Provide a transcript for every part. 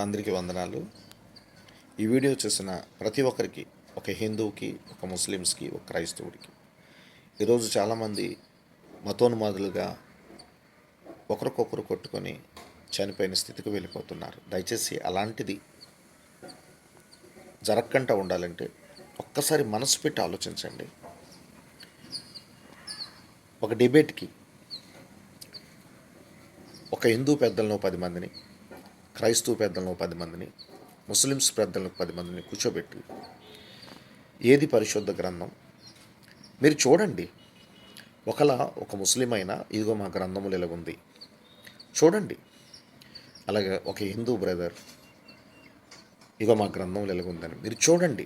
అందరికీ వందనాలు. ఈ వీడియో చూసిన ప్రతి ఒక్కరికి, ఒక హిందువుకి, ఒక ముస్లిమ్స్కి, ఒక క్రైస్తవుడికి, ఈరోజు చాలామంది మతోన్మాదులుగా ఒకరికొకరు కొట్టుకొని చనిపోయిన స్థితికి వెళ్ళిపోతున్నారు. దయచేసి అలాంటిది జరగకుండా ఉండాలంటే ఒక్కసారి మనసు పెట్టి ఆలోచించండి. ఒక డిబేట్కి ఒక హిందూ పెద్దలను 10 మందిని, క్రైస్తవ పెద్దలను 10 మందిని, ముస్లిమ్స్ పెద్దలను 10 మందిని కూర్చోబెట్టి ఏది పరిశుద్ధ గ్రంథం మీరు చూడండి. ఒక ముస్లిం అయినా ఇదిగో మా గ్రంథములు ఇలాగుంది చూడండి. అలాగే ఒక హిందూ బ్రదర్ ఇదిగో మా గ్రంథములు ఇలాగుందని మీరు చూడండి.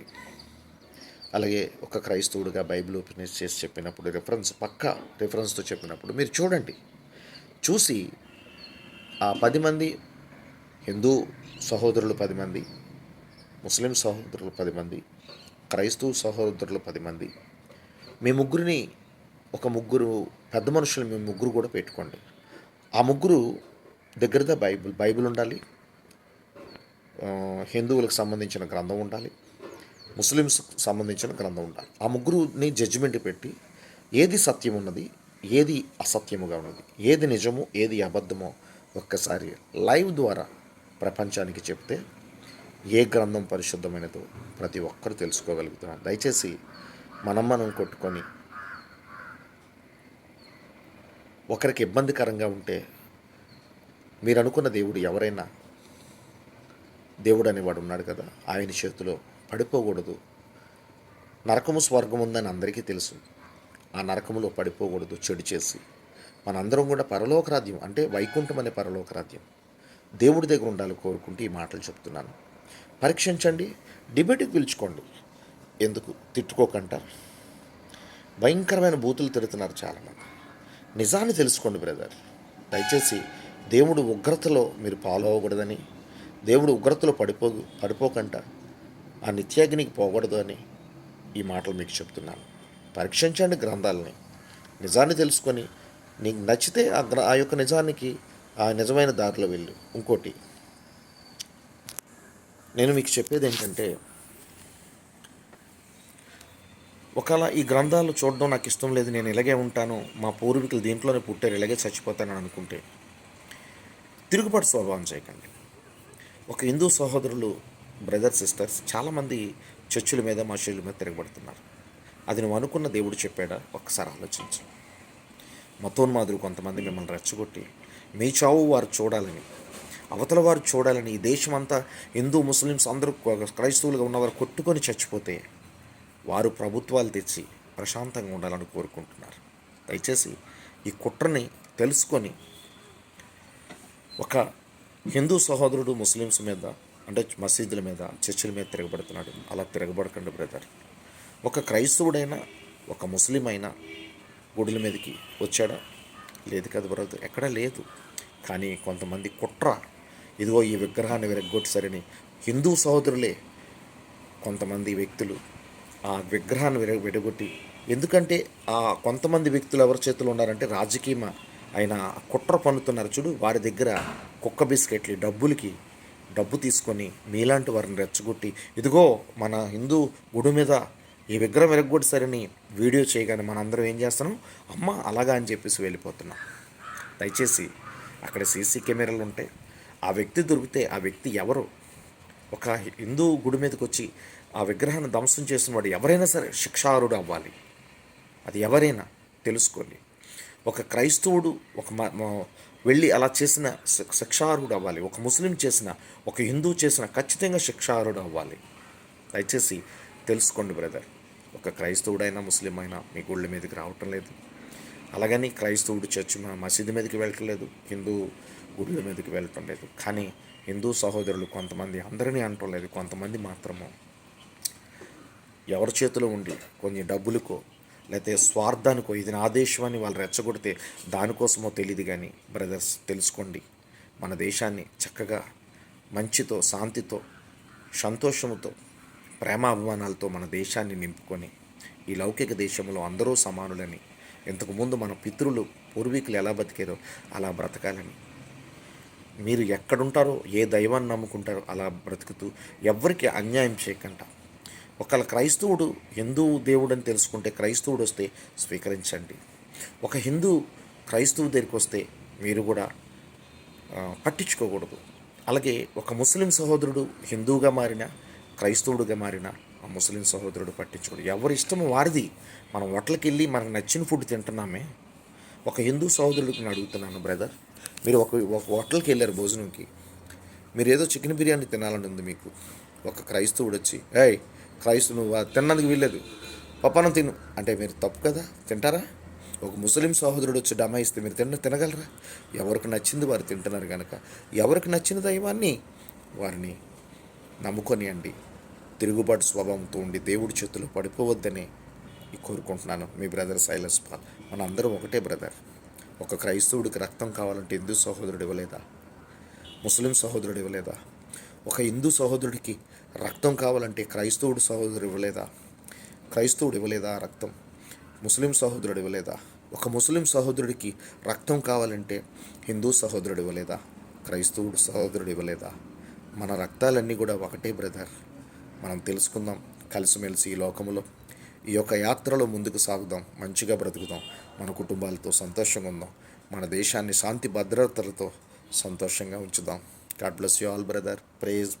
అలాగే ఒక క్రైస్తవుడిగా బైబిల్ ఓపెన్ చేసి చెప్పినప్పుడు పక్కా రిఫరెన్స్తో చెప్పినప్పుడు మీరు చూడండి. చూసి ఆ 10 మంది హిందూ సహోదరులు 10 మంది, ముస్లిం సహోదరులు 10 మంది, క్రైస్తవ సహోదరులు 10 మంది, మీ ముగ్గురిని ఒక ముగ్గురు పెద్ద మనుషులు మీ ముగ్గురు కూడా పెట్టుకోండి. ఆ ముగ్గురు దగ్గరగా బైబిల్ ఉండాలి, హిందువులకు సంబంధించిన గ్రంథం ఉండాలి, ముస్లిమ్స్కి సంబంధించిన గ్రంథం ఉండాలి. ఆ ముగ్గురుని జడ్జిమెంట్ పెట్టి ఏది సత్యం ఉన్నది, ఏది అసత్యముగా ఉన్నది, ఏది నిజము, ఏది అబద్ధమో ఒక్కసారి లైవ్ ద్వారా ప్రపంచానికి చెప్తే ఏ గ్రంథం పరిశుద్ధమైనదో ప్రతి ఒక్కరు తెలుసుకోగలుగుతున్నారు. దయచేసి మనం కొట్టుకొని ఒకరికి ఇబ్బందికరంగా ఉంటే మీరు అనుకున్న దేవుడు ఎవరైనా దేవుడు అనేవాడు ఉన్నాడు కదా, ఆయన చేతిలో పడిపోకూడదు. నరకము స్వర్గం ఉందని అందరికీ తెలుసు. ఆ నరకములో పడిపోకూడదు చెడు చేసి. మనందరం కూడా పరలోకరాజ్యం అంటే వైకుంఠం అనే పరలోకరాజ్యం దేవుడి దగ్గర ఉండాలి కోరుకుంటూ ఈ మాటలు చెప్తున్నాను. పరీక్షించండి, డిబేట్కి పిలుచుకోండి. ఎందుకు తిట్టుకోకంట భయంకరమైన బూతులు తిడుతున్నారు చాలామంది. నిజాన్ని తెలుసుకోండి బ్రదర్. దయచేసి దేవుడు ఉగ్రతలో మీరు ఫాలో అవ్వకూడదని, దేవుడు ఉగ్రతలో పడిపోకంట ఆ నిత్యాగ్నికి పోకూడదు అని ఈ మాటలు మీకు చెప్తున్నాను. పరీక్షించండి గ్రంథాలని, నిజాన్ని తెలుసుకొని నీకు నచ్చితే ఆ యొక్క నిజానికి ఆ నిజమైన దారిలో వెళ్ళు. ఇంకోటి నేను మీకు చెప్పేది ఏంటంటే, ఒకవేళ ఈ గ్రంథాలు చూడడం నాకు ఇష్టం లేదు, నేను ఇలాగే ఉంటాను, మా పూర్వీకులు దీంట్లోనే పుట్టారు, ఇలాగే చచ్చిపోతానని అనుకుంటే తిరుగుబాటు స్వభావం చేయకండి. ఒక హిందూ సహోదరులు, బ్రదర్ సిస్టర్స్ చాలామంది చర్చిల మీద మసీదుల మీద తిరగబడుతున్నారు. అది నువ్వు అనుకున్న దేవుడు చెప్పాడా ఒక్కసారి ఆలోచించు. మతోన్మాదులు కొంతమంది మిమ్మల్ని రెచ్చగొట్టి మీ చావు వారు చూడాలని, అవతల వారు చూడాలని, ఈ దేశమంతా హిందూ ముస్లిమ్స్ అందరూ క్రైస్తవులుగా ఉన్నవారు కొట్టుకొని చచ్చిపోతే వారు ప్రభుత్వాలు తెచ్చి ప్రశాంతంగా ఉండాలని కోరుకుంటున్నారు. దయచేసి ఈ కుట్రని తెలుసుకొని ఒక హిందూ సహోదరుడు ముస్లిమ్స్ మీద అంటే మసీదుల మీద చర్చిల మీద తిరగబడుతున్నాడు, అలా తిరగబడకండి బ్రదర్. ఒక క్రైస్తవుడైనా ఒక ముస్లిం అయినా గుడుల మీదకి వచ్చాడా? లేదు కదా బ్రదర్, ఎక్కడా లేదు. కానీ కొంతమంది కుట్ర, ఇదిగో ఈ విగ్రహాన్ని విరగొట్టేసరని హిందూ సహోదరులే కొంతమంది వ్యక్తులు ఆ విగ్రహాన్ని విడగొట్టి, ఎందుకంటే ఆ కొంతమంది వ్యక్తులు ఎవరి చేతులు ఉన్నారంటే రాజకీయ ఆయన కుట్ర పన్నుతున్నారు చూడు, వారి దగ్గర కుక్క బిస్కెట్లు డబ్బు తీసుకొని మీలాంటి వారిని రెచ్చగొట్టి, ఇదిగో మన హిందూ గుడి మీద ఈ విగ్రహం విరగొట్టేసరని వీడియో చేయగానే మనందరం ఏం చేస్తున్నాం, అమ్మ అలాగా అని చెప్పేసి వెళ్ళిపోతున్నాం. దయచేసి అక్కడ సీసీ కెమెరాలు ఉంటాయి. ఆ వ్యక్తి దొరికితే ఆ వ్యక్తి ఎవరు, ఒక హిందూ గుడి మీదకి వచ్చి ఆ విగ్రహాన్ని ధ్వంసం చేసిన వాడు ఎవరైనా సరే శిక్షార్హుడు అవ్వాలి. అది ఎవరైనా తెలుసుకోండి. ఒక క్రైస్తవుడు వెళ్ళి అలా చేసిన శిక్షార్హుడు అవ్వాలి. ఒక ముస్లిం చేసిన, ఒక హిందూ చేసిన ఖచ్చితంగా శిక్షార్హుడు అవ్వాలి. దయచేసి తెలుసుకోండి బ్రదర్. ఒక క్రైస్తవుడైనా ముస్లిం అయినా మీ గుళ్ళ మీదకి రావటం లేదు. అలాగని క్రైస్తవుడు చర్చి మసీదు మీదకి వెళ్ళటం లేదు, హిందూ గుళ్ళ మీదకి వెళ్ళటం లేదు. కానీ హిందూ సహోదరులు కొంతమంది, అందరినీ అనటం లేదు, కొంతమంది మాత్రము ఎవరి చేతిలో ఉండి కొన్ని డబ్బులకో లేకపోతే స్వార్థానికో ఇది నా దేశం అని వాళ్ళు రెచ్చగొడితే దానికోసమో తెలియదు. కానీ బ్రదర్స్ తెలుసుకోండి, మన దేశాన్ని చక్కగా మంచితో, శాంతితో, సంతోషముతో, ప్రేమాభిమానాలతో మన దేశాన్ని నింపుకొని ఈ లౌకిక దేశంలో అందరూ సమానులని, ఇంతకుముందు మన పితృలు పూర్వీకులు ఎలా బతికారో అలా బ్రతకాలని మీరు ఎక్కడుంటారో, ఏ దైవాన్ని నమ్ముకుంటారో అలా బ్రతుకుతూ ఎవ్వరికి అన్యాయం చేయకుండా, ఒకవేళ క్రైస్తవుడు హిందూ దేవుడు అని తెలుసుకుంటే క్రైస్తవుడు వస్తే స్వీకరించండి. ఒక హిందూ క్రైస్తవు దగ్గరికి వస్తే మీరు కూడా పట్టించుకోకూడదు. అలాగే ఒక ముస్లిం సహోదరుడు హిందువుగా మారిన, క్రైస్తవుడిగా మారిన ఆ ముస్లిం సహోదరుడు పట్టించుకోడు. ఎవరి ఇష్టం వారిది. మనం హోటల్కి వెళ్ళి మనకు నచ్చిన ఫుడ్ తింటున్నామే. ఒక హిందూ సహోదరుడికి నేను అడుగుతున్నాను, బ్రదర్, మీరు ఒక ఒక హోటల్కి వెళ్ళారు భోజనంకి, మీరు ఏదో చికెన్ బిర్యానీ తినాలని ఉంది మీకు. ఒక క్రైస్తవుడు వచ్చి, ఏయ్ క్రైస్తవు నువ్వు తిన్నందుకు వీల్లేదు, పప్పనం తిను అంటే మీరు తప్పు కదా, తింటారా? ఒక ముస్లిం సహోదరుడు వచ్చి డమాయిస్తే మీరు తినగలరా? ఎవరికి నచ్చింది వారు తింటున్నారు కనుక ఎవరికి నచ్చిన దైవాన్ని వారిని నమ్ముకొని అండి. తిరుగుబాటు స్వభావంతో ఉండి దేవుడి చేతులు పడిపోవద్దని కోరుకుంటున్నాను. మీ బ్రదర్ సైలస్ పాల్. మన అందరం ఒకటే బ్రదర్. ఒక క్రైస్తవుడికి రక్తం కావాలంటే హిందూ సహోదరుడు ఇవ్వలేదా? ముస్లిం సహోదరుడు ఇవ్వలేదా? ఒక హిందూ సహోదరుడికి రక్తం కావాలంటే క్రైస్తవుడు సహోదరుడు ఇవ్వలేదా? క్రైస్తవుడు ఇవ్వలేదా రక్తం? ముస్లిం సహోదరుడు ఇవ్వలేదా? ఒక ముస్లిం సహోదరుడికి రక్తం కావాలంటే హిందూ సహోదరుడు ఇవ్వలేదా? క్రైస్తవుడు సహోదరుడు ఇవ్వలేదా? మన రక్తాలన్నీ కూడా ఒకటే బ్రదర్. మనం తెలుసుకుందాం, కలిసిమెలిసి ఈ లోకంలో ఈ యొక్క యాత్రలో ముందుకు సాగుదాం, మంచిగా బ్రతుకుదాం, మన కుటుంబాలతో సంతోషంగా ఉందాం, మన దేశాన్ని శాంతి భద్రతలతో సంతోషంగా ఉంచుదాం. God bless you all brother.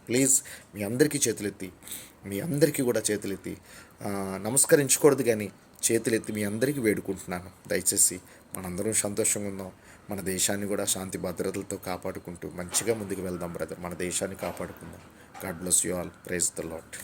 Please మీ అందరికీ చేతులెత్తి, మీ అందరికీ కూడా చేతులెత్తి నమస్కరించకూడదు కానీ చేతులెత్తి మీ అందరికీ వేడుకుంటున్నాను. దయచేసి మనందరం సంతోషంగా ఉందాం, మన దేశాన్ని కూడా శాంతి భద్రతలతో కాపాడుకుంటూ మంచిగా ముందుకు వెళ్దాం బ్రదర్. మన దేశాన్ని కాపాడుకుందాం. God bless you all. Praise the lord.